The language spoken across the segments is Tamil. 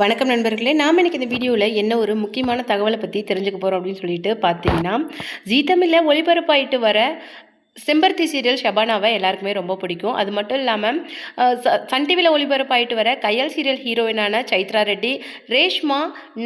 வணக்கம் நண்பர்களே, நாம் இன்னைக்கு இந்த வீடியோவில் என்ன ஒரு முக்கியமான தகவலை பற்றி தெரிஞ்சுக்க போகிறோம் அப்படின்னு சொல்லிட்டு பார்த்தீங்கன்னா, ஜீ தமிழில் ஒளிபரப்பாயிட்டு வர செம்பருத்தி சீரியல் ஷபானாவை எல்லாருக்குமே ரொம்ப பிடிக்கும். அது மட்டும் இல்லாமல் சன் டிவியில் ஒளிபரப்பாயிட்டு வர கையல் சீரியல் ஹீரோயினான சைத்ரா ரெட்டி, ரேஷ்மா,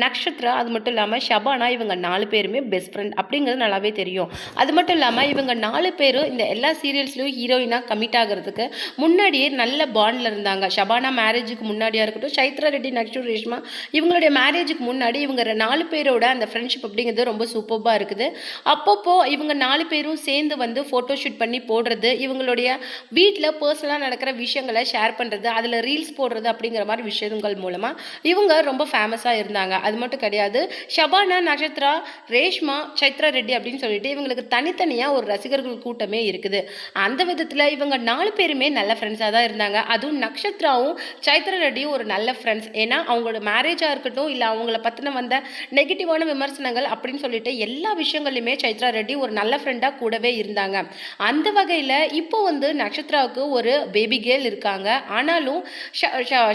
நக்ஷத்ரா, அது மட்டும் இல்லாமல் ஷபானா, இவங்க 4 பேருமே பெஸ்ட் ஃப்ரெண்ட் அப்படிங்கிறது நல்லாவே தெரியும். அது மட்டும் இல்லாமல் இவங்க 4 பேரும் இந்த எல்லா சீரியல்ஸ்லையும் ஹீரோயினாக கமிட் ஆகிறதுக்கு முன்னாடியே நல்ல பாண்டில் இருந்தாங்க. ஷபானா மேரேஜுக்கு முன்னாடியாக இருக்கட்டும், சைத்ரா ரெட்டி, நக்ஷு, ரேஷ்மா இவங்களுடைய மேரேஜுக்கு முன்னாடி இவங்க 4 பேரோட அந்த ஃப்ரெண்ட்ஷிப் அப்படிங்கிறது ரொம்ப சூப்பராக இருக்குது. அப்பப்போ இவங்க 4 பேரும் சேர்ந்து வந்து ஃபோட்டோ ஷூட் பண்ணி போடுறது, இவங்களுடைய வீட்டில் பர்சனலாக நடக்கிற விஷயங்களை ஷேர் பண்ணுறது, அதில் ரீல்ஸ் போடுறது அப்படிங்கிற மாதிரி விஷயங்கள் மூலமாக இவங்க ரொம்ப ஃபேமஸாக இருந்தாங்க. அது மட்டும் கிடையாது, ஷபானா, நட்சத்திரா, ரேஷ்மா, சைத்ரா ரெட்டி அப்படின்னு சொல்லிட்டு இவங்களுக்கு தனித்தனியாக ஒரு ரசிகர்கள் கூட்டமே இருக்குது. அந்த விதத்தில் இவங்க 4 பேருமே நல்ல ஃப்ரெண்ட்ஸாக தான் இருந்தாங்க. அதுவும் நக்ஷத்ராவும் சைத்ரா ரெட்டியும் ஒரு நல்ல ஃப்ரெண்ட்ஸ். ஏன்னா அவங்களோட மேரேஜாக இருக்கட்டும், இல்லை அவங்கள பற்றின வந்த நெகட்டிவான விமர்சனங்கள் அப்படின்னு சொல்லிட்டு எல்லா விஷயங்கள்லையுமே சைத்ரா ரெட்டி ஒரு நல்ல ஃப்ரெண்டாக கூடவே இருந்தாங்க. அந்த வகையில் இப்போ வந்து நட்சத்திராவுக்கு ஒரு பேபி கேர்ள் இருக்காங்க. ஆனாலும்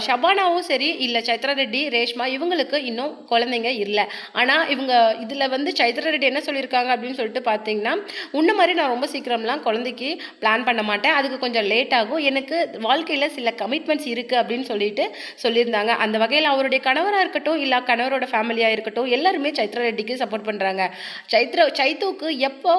ஷபானாவும் சரி, இல்லை சைத்ரா ரெட்டி, ரேஷ்மா இவங்களுக்கு இன்னும் குழந்தைங்க இல்லை. ஆனால் இவங்க இதில் வந்து சைத்ரா ரெட்டி என்ன சொல்லியிருக்காங்க அப்படின்னு சொல்லிட்டு பார்த்தீங்கன்னா, உன்ன மாதிரி நான் ரொம்ப சீக்கிரம்லாம் குழந்தைக்கு பிளான் பண்ண மாட்டேன், அதுக்கு கொஞ்சம் லேட் ஆகும், எனக்கு வாழ்க்கையில் சில கமிட்மெண்ட்ஸ் இருக்குது அப்படின்னு சொல்லிட்டு சொல்லியிருந்தாங்க. அந்த வகையில் அவருடைய கணவராக இருக்கட்டும், இல்லை கணவரோட ஃபேமிலியாக இருக்கட்டும், எல்லாருமே சைத்ரா ரெட்டிக்கு சப்போர்ட் பண்ணுறாங்க. சைத்துக்கு எப்போ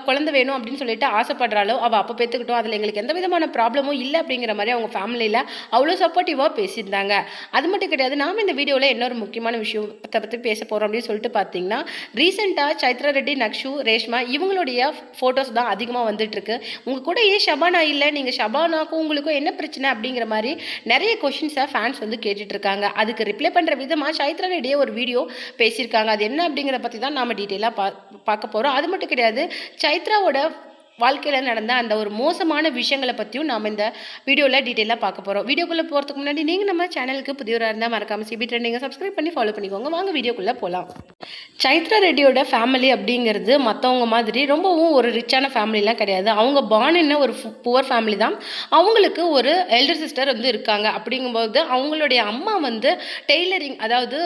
குழந்தை வேணும் அப்படின்னு சொல்லிட்டு ஆசைப்படுறாளோ அவள் அப்போ பெற்றுக்கிட்டோம், அதில் எங்களுக்கு எந்த விதமான ப்ராப்ளமும் இல்லை அப்படிங்கிற மாதிரி அவங்க ஃபேமிலியில் அவ்வளோ சப்போர்ட்டிவாக பேசியிருந்தாங்க. அது மட்டும் கிடையாது, நாம் இந்த வீடியோவில் இன்னொரு முக்கியமான விஷயத்தை பற்றி பேச போகிறோம் அப்படின்னு சொல்லிட்டு பார்த்தீங்கன்னா, ரீசெண்டாக சைத்ரா ரெட்டி, நக்ஷு, ரேஷ்மா இவங்களுடைய ஃபோட்டோஸ் தான் அதிகமாக வந்துட்டுருக்கு. உங்கள் கூட ஏன் ஷபானா இல்லை, நீங்கள் ஷபானாக்கும் உங்களுக்கும் என்ன பிரச்சனை அப்படிங்கிற மாதிரி நிறைய கொஷின்ஸை ஃபேன்ஸ் வந்து கேட்டுட்ருக்காங்க. அதுக்கு ரிப்ளை பண்ணுற விதமாக சைத்ரா ரெட்டியே ஒரு வீடியோ பேசியிருக்காங்க. அது என்ன அப்படிங்கிறத பற்றி தான் நாம் டீட்டெயிலாக பார்க்க போகிறோம். அது மட்டும் கிடையாது, சைத்ராவோட வாழ்க்கையில் நடந்த அந்த ஒரு மோசமான விஷயங்களை பற்றியும் நாம் இந்த வீடியோவில் டீட்டெயிலாக பார்க்க போகிறோம். வீடியோக்குள்ளே போகிறதுக்கு முன்னாடி நீங்கள் நம்ம சேனலுக்கு புதியவராக இருந்தால் மறக்காமல் சிபி ட்ரெண்டிங்கை சப்ஸ்கிரைப் பண்ணி ஃபாலோ பண்ணிக்கோங்க. வாங்க வீடியோக்குள்ளே போகலாம். சைத்ரா ரெட்டியோட ஃபேமிலி அப்படிங்கிறது மற்றவங்க மாதிரி ரொம்பவும் ஒரு ரிச்சான ஃபேமிலிலாம் கிடையாது. அவங்க பார்ன் ஒரு புவர் ஃபேமிலி தான். அவங்களுக்கு ஒரு எல்டர் சிஸ்டர் வந்து இருக்காங்க. அப்படிங்கும்போது அவங்களுடைய அம்மா வந்து டெய்லரிங், அதாவது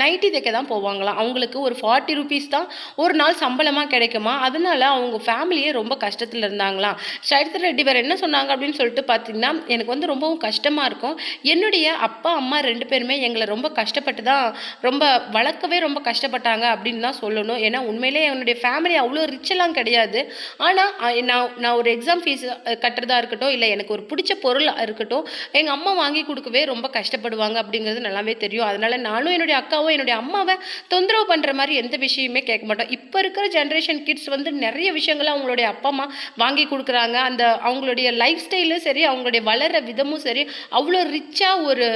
நைட்டி தைக்க தான் போவாங்களாம். அவங்களுக்கு ஒரு 40 ரூபீஸ் தான் ஒரு நாள் சம்பளமாக கிடைக்குமா. அதனால அவங்க ஃபேமிலியே ரொம்ப கஷ்டத்தில் இருந்தாங்களாம். சைத்ரா ரெட்டி வேறு என்ன சொன்னாங்க அப்படின்னு சொல்லிட்டு பார்த்தீங்கன்னா, எனக்கு வந்து ரொம்பவும் கஷ்டமாக இருக்கும், என்னுடைய அப்பா அம்மா 2 பேருமே எங்களை ரொம்ப கஷ்டப்பட்டு தான் ரொம்ப வளர்க்கவே ரொம்ப கஷ்டப்பட்டாங்க அப்படின்னு தான் சொல்லணும். ஏன்னா உண்மையிலே என்னுடைய ஃபேமிலி அவ்வளோ ரிச்செல்லாம் கிடையாது. ஆனால் நான் ஒரு எக்ஸாம் ஃபீஸ் கட்டுறதா இருக்கட்டும், இல்லை எனக்கு ஒரு பிடிச்ச பொருள் இருக்கட்டும், எங்கள் அம்மா வாங்கி கொடுக்கவே ரொம்ப கஷ்டப்படுவாங்க அப்படிங்கிறது நல்லாவே தெரியும். அதனால் நானும் என்னுடைய அக்காவும் என்னுடைய அம்மாவை தொந்தரவு பண்ணுற மாதிரி எந்த விஷயமே கேட்க மாட்டோம். இப்போ இருக்கிற ஜென்ரேஷன் கிட்ஸ் வந்து நிறைய விஷயங்களை அவங்களுடைய அப்பா அம்மா வாங்கி கொடுக்குறாங்க. அந்த அவங்களுடைய லைஃப் ஸ்டைலும் சரி, அவங்களுடைய வளர்கிற விதமும் சரி, அவ்வளோ ரிச்சாக ஒரு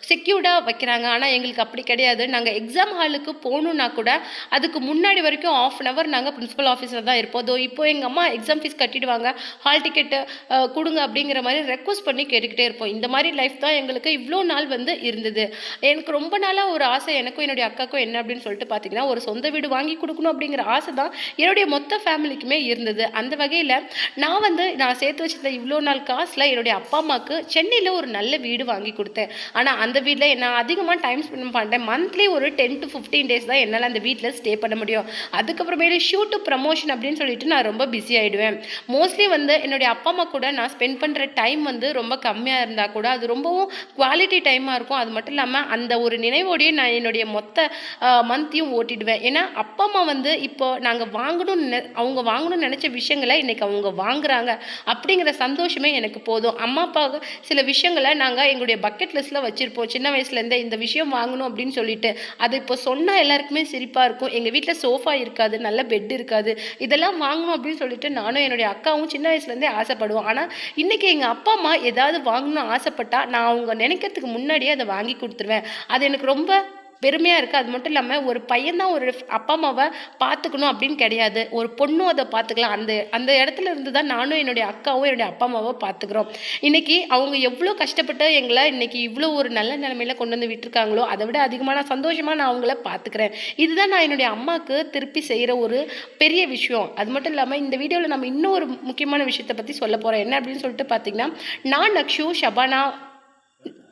செக்யூர்டாக வைக்கிறாங்க. ஆனால் எங்களுக்கு அப்படி கிடையாது. நாங்கள் எக்ஸாம் ஹாலுக்கு போகணுன்னா கூட அதுக்கு முன்னாடி வரைக்கும் 1/2 hour நாங்கள் பிரின்சிபல் ஆஃபீஸில் தான் இருப்போம். இப்போ எங்கள் அம்மா எக்ஸாம் ஃபீஸ் கட்டிடுவாங்க, ஹால் டிக்கெட்டு கொடுங்க அப்படிங்கிற மாதிரி ரெக்வஸ்ட் பண்ணி கேட்டுக்கிட்டே இருப்போம். இந்த மாதிரி லைஃப் தான் எங்களுக்கு இவ்வளோ நாள் வந்து இருந்தது. எனக்கு ரொம்ப நாளாக ஒரு ஆசை, எனக்கும் என்னுடைய அக்காக்கும் என்ன அப்படின்னு சொல்லிட்டு பார்த்தீங்கன்னா, ஒரு சொந்த வீடு வாங்கி கொடுக்கணும் அப்படிங்கிற ஆசை தான் என்னுடைய மொத்த ஃபேமிலிக்குமே இருந்தது. அந்த வகையில் நான் சேர்த்து வச்சிருந்த இவ்வளோ நாள் காசில் என்னுடைய அப்பா அம்மாவுக்கு சென்னையில் ஒரு நல்ல வீடு வாங்கி கொடுத்தேன். ஆனால் அந்த வீட்டில் நான் அதிகமாக டைம் ஸ்பெண்ட் பண்ணுறேன். மந்த்லி ஒரு 10 to 15 days தான் என்னால் அந்த வீட்டில் ஸ்டே பண்ண முடியும். அதுக்கப்புறமேலே ஷூட்டு ப்ரமோஷன் அப்படின்னு சொல்லிட்டு நான் ரொம்ப பிஸி ஆகிடுவேன். மோஸ்ட்லி வந்து என்னுடைய அப்பா அம்மா கூட நான் ஸ்பெண்ட் பண்ணுற டைம் வந்து ரொம்ப கம்மியாக இருந்தால் கூட அது ரொம்பவும் குவாலிட்டி டைமாக இருக்கும். அது மட்டும் இல்லாமல் அந்த ஒரு நினைவோடையே நான் என்னுடைய மொத்த மந்த்தையும் ஓட்டிடுவேன். ஏன்னா அப்பா அம்மா வந்து இப்போ நாங்கள் அவங்க வாங்கணும்னு நினச்ச விஷயங்களை இன்றைக்கி அவங்க வாங்குறாங்க அப்படிங்கிற சந்தோஷமே எனக்கு போதும். அம்மா அப்பாவுக்கு சில விஷயங்களை நாங்கள் எங்களுடைய பக்கெட் லிஸ்ட்டில் வச்சுருப்போம் சின்ன வயசுலேருந்தே, இந்த விஷயம் வாங்கணும் அப்படின்னு சொல்லிட்டு. அது இப்போ சொன்னால் எல்லாருக்குமே சிரிப்பாக இருக்கும். எங்கள் வீட்டில் சோஃபா இருக்காது, நல்ல பெட் இருக்காது, இதெல்லாம் வாங்கணும் அப்படின்னு சொல்லிட்டு நானும் என்னுடைய அக்காவும் சின்ன வயசுலேருந்தே ஆசைப்படுவோம். ஆனால் இன்றைக்கி எங்கள் அப்பா அம்மா ஏதாவது வாங்கணும்னு ஆசைப்பட்டால் நான் அவங்க நினைக்கிறதுக்கு முன்னாடியே அதை வாங்கி கொடுத்துருவேன். அது எனக்கு ரொம்ப பெருமையாக இருக்குது. அது மட்டும் இல்லாமல் ஒரு பையன் தான் ஒரு அப்பா அம்மாவை பார்த்துக்கணும் அப்படின்னு கிடையாது, ஒரு பொண்ணும் அதை பார்த்துக்கலாம். அந்த இடத்துல இருந்து தான் நானும் என்னுடைய அக்காவும் என்னுடைய அப்பா அம்மாவை பார்த்துக்கிறோம். இன்றைக்கி அவங்க எவ்வளோ கஷ்டப்பட்டு எங்களை இன்றைக்கி இவ்வளோ ஒரு நல்ல நிலைமையில் கொண்டு வந்து விட்டுருக்காங்களோ அதை விட அதிகமான சந்தோஷமாக நான் அவங்கள பார்த்துக்கிறேன். இதுதான் நான் என்னுடைய அம்மாவுக்கு திருப்பி செய்கிற ஒரு பெரிய விஷயம். அது மட்டும் இல்லாமல் இந்த வீடியோவில் நம்ம இன்னும் ஒரு முக்கியமான விஷயத்தை பற்றி சொல்ல போகிறோம். என்ன அப்படின்னு சொல்லிட்டு பார்த்தீங்கன்னா, நான், நக்ஷு, ஷபானா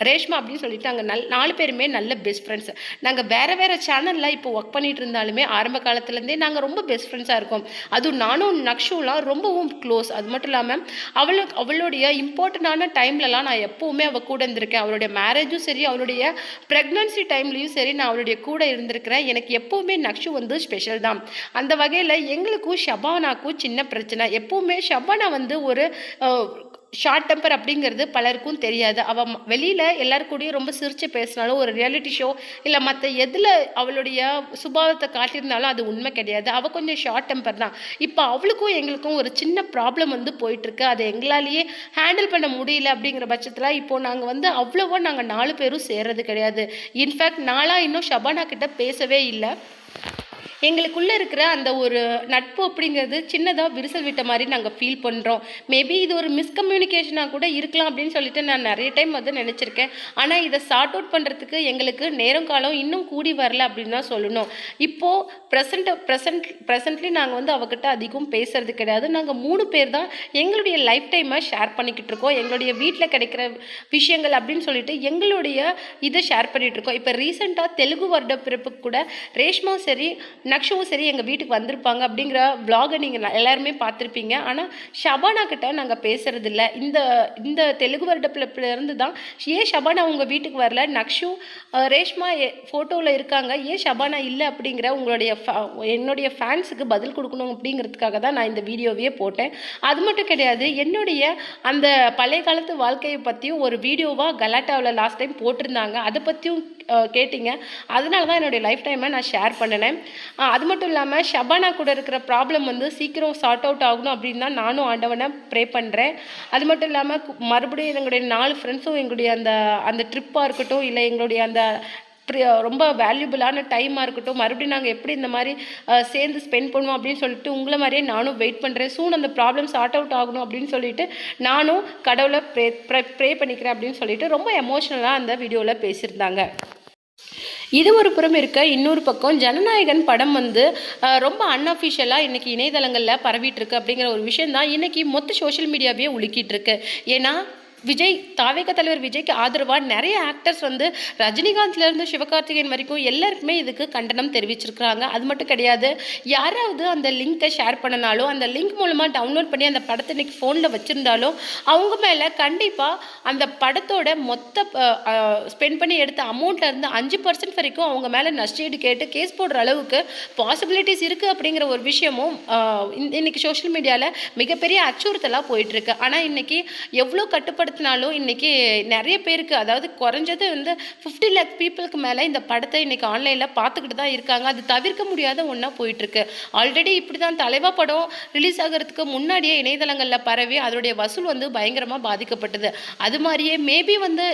ரேஷ்மா அப்படின்னு சொல்லிட்டு நாங்கள் 4 பேருமே நல்ல பெஸ்ட் ஃப்ரெண்ட்ஸ். நாங்கள் வேறு வேறு சேனலில் இப்போ ஒர்க் பண்ணிட்டு இருந்தாலுமே ஆரம்ப காலத்துலேருந்தே நாங்கள் ரொம்ப பெஸ்ட் ஃப்ரெண்ட்ஸாக இருக்கோம். அதுவும் நானும் நக்ஷுலாம் ரொம்பவும் க்ளோஸ். அது மட்டும் இல்லாமல் அவளுடைய இம்பார்ட்டண்டான டைம்லலாம் நான் எப்போவுமே அவள் கூட இருந்திருக்கேன். அவளுடைய மேரேஜும் சரி, அவளுடைய ப்ரெக்னன்சி டைம்லேயும் சரி, நான் அவளுடைய கூட இருந்திருக்கிறேன். எனக்கு எப்போவுமே நக்ஷு வந்து ஸ்பெஷல் தான். அந்த வகையில் எங்களுக்கும் ஷபானாக்கும் சின்ன பிரச்சனை. எப்போவுமே ஷபானா வந்து ஒரு ஷார்ட் டெம்பர் அப்படிங்கிறது பலருக்கும் தெரியாது. அவள் வெளியில் எல்லாருக்கூடையும் ரொம்ப சிரித்து பேசினாலும், ஒரு ரியாலிட்டி ஷோ இல்லை மற்ற எதில் அவளுடைய சுபாவத்தை காட்டியிருந்தாலும் அது உண்மை கிடையாது. அவள் கொஞ்சம் ஷார்ட் டெம்பர் தான். இப்போ அவளுக்கும் எங்களுக்கும் ஒரு சின்ன ப்ராப்ளம் வந்து போயிட்டுருக்கு. அதை எங்களாலேயே ஹேண்டில் பண்ண முடியல. அப்படிங்கிற பட்சத்தில் இப்போது நாங்கள் வந்து அவ்வளோவா நாங்கள் 4 பேரும் சேர்றது கிடையாது. இன்ஃபேக்ட் நாளாக இன்னும் ஷபானா கிட்ட பேசவே இல்லை. எங்களுக்குள்ளே இருக்கிற அந்த ஒரு நட்பு அப்படிங்கிறது சின்னதாக விரிசல் விட்ட மாதிரி நாங்கள் ஃபீல் பண்ணுறோம். மேபி இது ஒரு மிஸ்கம்யூனிகேஷனாக கூட இருக்கலாம் அப்படின்னு சொல்லிட்டு நான் நிறைய டைம் வந்து நினச்சிருக்கேன். ஆனால் இதை சார்ட் அவுட் பண்ணுறதுக்கு எங்களுக்கு நேரம் காலம் இன்னும் கூடி வரல அப்படின்னு தான் சொல்லணும். இப்போது ப்ரெசண்ட்லி நாங்கள் வந்து அவகிட்ட அதிகம் பேசுறது கிடையாது. நாங்கள் 3 பேர் தான் எங்களுடைய லைஃப் டைமை ஷேர் பண்ணிக்கிட்டு இருக்கோம். எங்களுடைய வீட்டில் கிடைக்கிற விஷயங்கள் அப்படின்னு சொல்லிட்டு எங்களுடைய இதை ஷேர் பண்ணிகிட்டு இருக்கோம். இப்போ ரீசெண்டாக தெலுங்கு வருட பிறப்புக்கு கூட ரேஷ்மாவும் சரி நக்ஷுவும் சரி எங்கள் வீட்டுக்கு வந்திருப்பாங்க. அப்படிங்கிற விளாகை நீங்கள் எல்லாருமே பார்த்துருப்பீங்க. ஆனால் ஷபானா கிட்ட நாங்கள் பேசுறதில்ல. இந்த தெலுங்கு வருட பிறப்புலேருந்து தான் ஏன் ஷபானா உங்கள் வீட்டுக்கு வரல, நக்ஷு ரேஷ்மா ஃபோட்டோவில் இருக்காங்க, ஏன் ஷபானா இல்லை அப்படிங்கிற என்னுடைய ஃபேன்ஸுக்கு பதில் கொடுக்கணும் அப்படிங்கிறதுக்காக தான் நான் இந்த வீடியோவையே போட்டேன். அது மட்டும் கிடையாது, என்னுடைய அந்த பழைய காலத்து வாழ்க்கையை பற்றியும் ஒரு வீடியோவாக கலாட்டாவில் லாஸ்ட் டைம் போட்டிருந்தாங்க. அதை பற்றியும் கேட்டிங்க. அதனால தான் என்னுடைய லைஃப் டைமை நான் ஷேர் பண்ணினேன். அது மட்டும் இல்லாமல் ஷபானா கூட இருக்கிற ப்ராப்ளம் வந்து சீக்கிரம் சார்ட் அவுட் ஆகணும் அப்படின்னு தான் நானும் ஆண்டவனை ப்ரே பண்ணுறேன். அது மட்டும் இல்லாமல் மறுபடியும் எங்களுடைய 4 ஃப்ரெண்ட்ஸும் எங்களுடைய அந்த ட்ரிப்பாக இருக்கட்டும், இல்லை எங்களுடைய அந்த ரொம்ப வேல்யூபிளான டைமாக இருக்கட்டும், மறுபடியும் நாங்கள் எப்படி இந்த மாதிரி சேர்ந்து ஸ்பெண்ட் பண்ணுவோம் அப்படின்னு சொல்லிட்டு உங்களை மாதிரியே நானும் வெயிட் பண்ணுறேன். சூன் அந்த ப்ராப்ளம் சார்ட் அவுட் ஆகணும் அப்படின்னு சொல்லிட்டு நானும் கடவுளை ப்ரே பண்ணிக்கிறேன் அப்படின்னு சொல்லிட்டு ரொம்ப எமோஷ்னலாக அந்த வீடியோவில் பேசியிருந்தாங்க. இது ஒரு புறம் இருக்க, இன்னொரு பக்கம் ஜனநாயகன் படம் வந்து ரொம்ப அன்அஃபிஷியலாக இன்றைக்கி இணையதளங்களில் பரவிட்டு இருக்கு அப்படிங்கிற ஒரு விஷயம் தான் இன்றைக்கி மொத்த சோஷியல் மீடியாவே உலுக்கிட்டு இருக்கு. ஏன்னா தாவேகா தலைவர் விஜய்க்கு ஆதரவாக நிறைய ஆக்டர்ஸ் வந்து ரஜினிகாந்த்லேருந்து சிவகார்த்திகேயன் வரைக்கும் எல்லாருக்குமே இதுக்கு கண்டனம் தெரிவிச்சிருக்கிறாங்க. அது மட்டும் கிடையாது, யாராவது அந்த லிங்க்கை ஷேர் பண்ணனாலும், அந்த லிங்க் மூலமாக டவுன்லோட் பண்ணி அந்த படத்தை இன்றைக்கி ஃபோனில் வச்சுருந்தாலும் அவங்க மேலே கண்டிப்பாக அந்த படத்தோட மொத்த ஸ்பெண்ட் பண்ணி எடுத்த அமௌண்ட்லேருந்து 5% வரைக்கும் அவங்க மேலே நஷ்டஈடு கேட்டு கேஸ் போடுற அளவுக்கு பாசிபிலிட்டிஸ் இருக்குது அப்படிங்கிற ஒரு விஷயமும் இன்றைக்கி சோஷியல் மீடியாவில் மிகப்பெரிய அச்சுறுத்தலாக போயிட்டுருக்கு. ஆனால் இன்றைக்கி எவ்வளோ கட்டுப்பாடு இன்னைக்கு நிறைய பேருக்கு, அதாவது குறைஞ்சது வந்து 50 lakh பீப்புளுக்கு மேலே இந்த படத்தை இன்னைக்கு ஆன்லைனில் பார்த்துக்கிட்டு தான் இருக்காங்க. அது தவிர்க்க முடியாத ஒன்றா போயிட்டுருக்கு. ஆல்ரெடி இப்படி தான் தலைவா படம் ரிலீஸ் ஆகிறதுக்கு முன்னாடியே இணையதளங்களில் பரவி அதனுடைய வசூல் வந்து பயங்கரமாக பாதிக்கப்பட்டது. அது மாதிரியே மேபி வந்து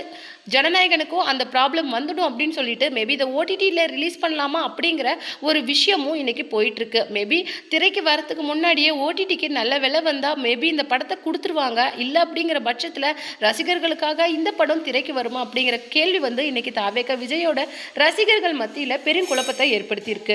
ஜனநாயகனுக்கும் அந்த ப்ராப்ளம் வந்துடும் அப்படின்னு சொல்லிட்டு மேபி இதை ஓடிடியில் ரிலீஸ் பண்ணலாமா அப்படிங்கிற ஒரு விஷயமும் இன்றைக்கி போயிட்டுருக்கு. மேபி திரைக்கு வரத்துக்கு முன்னாடியே ஓடிடிக்கு நல்ல விலை வந்தால் மேபி இந்த படத்தை கொடுத்துருவாங்க. இல்லை அப்படிங்கிற பட்சத்தில் ரசிகர்களுக்காக இந்த படம் திரைக்கு வருமா அப்படிங்கிற கேள்வி வந்து இன்றைக்கி தாவேகா விஜயோட ரசிகர்கள் மத்தியில் பெரும் குழப்பத்தை ஏற்படுத்தியிருக்கு.